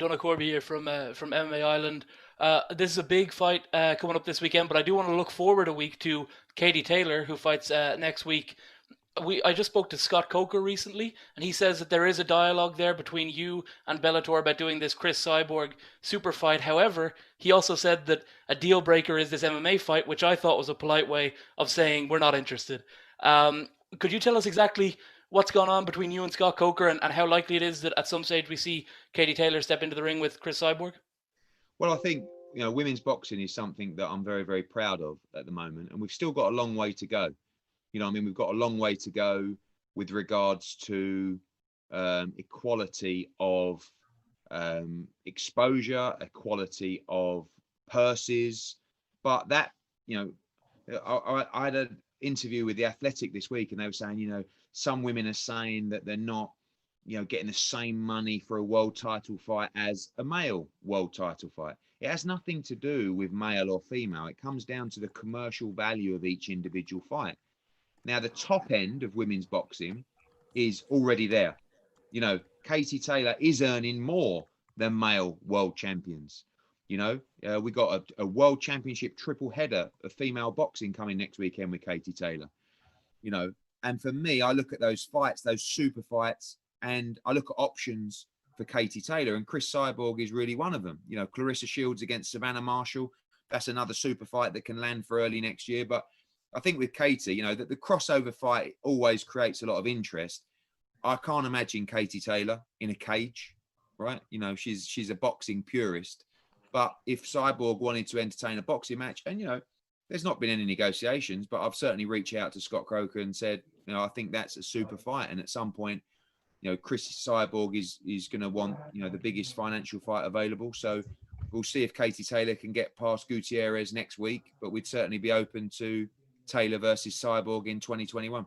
Donagh Corby here from MMA Island. This is a big fight coming up this weekend, but I do want to look forward a week to Katie Taylor, who fights next week. I just spoke to Scott Coker recently, and he says that there is a dialogue there between you and Bellator about doing this Cris Cyborg super fight. However, he also said that a deal breaker is this MMA fight, which I thought was a polite way of saying we're not interested. Could you tell us exactly what's gone on between you and Scott Coker, and how likely it is that at some stage we see Katie Taylor step into the ring with Cris Cyborg? Well, I think, women's boxing is something that I'm very, very proud of at the moment, and we've still got a long way to go. We've got a long way to go with regards to equality of exposure, equality of purses. But that, I had an interview with The Athletic this week, and they were saying, some women are saying that they're not, getting the same money for a world title fight as a male world title fight. It has nothing to do with male or female. It comes down to the commercial value of each individual fight. Now, the top end of women's boxing is already there. Katie Taylor is earning more than male world champions. We got a world championship triple header of female boxing coming next weekend with Katie Taylor. And for me, I look at those fights, those super fights, and I look at options for Katie Taylor, and Cris Cyborg is really one of them. Clarissa Shields against Savannah Marshall, that's another super fight that can land for early next year. But I think with Katie, that the crossover fight always creates a lot of interest. I can't imagine Katie Taylor in a cage, right? She's a boxing purist. But if Cyborg wanted to entertain a boxing match, and, there's not been any negotiations, but I've certainly reached out to Scott Coker and said, I think that's a super fight. And at some point, Cris Cyborg is going to want, the biggest financial fight available. So we'll see if Katie Taylor can get past Gutierrez next week, but we'd certainly be open to Taylor versus Cyborg in 2021.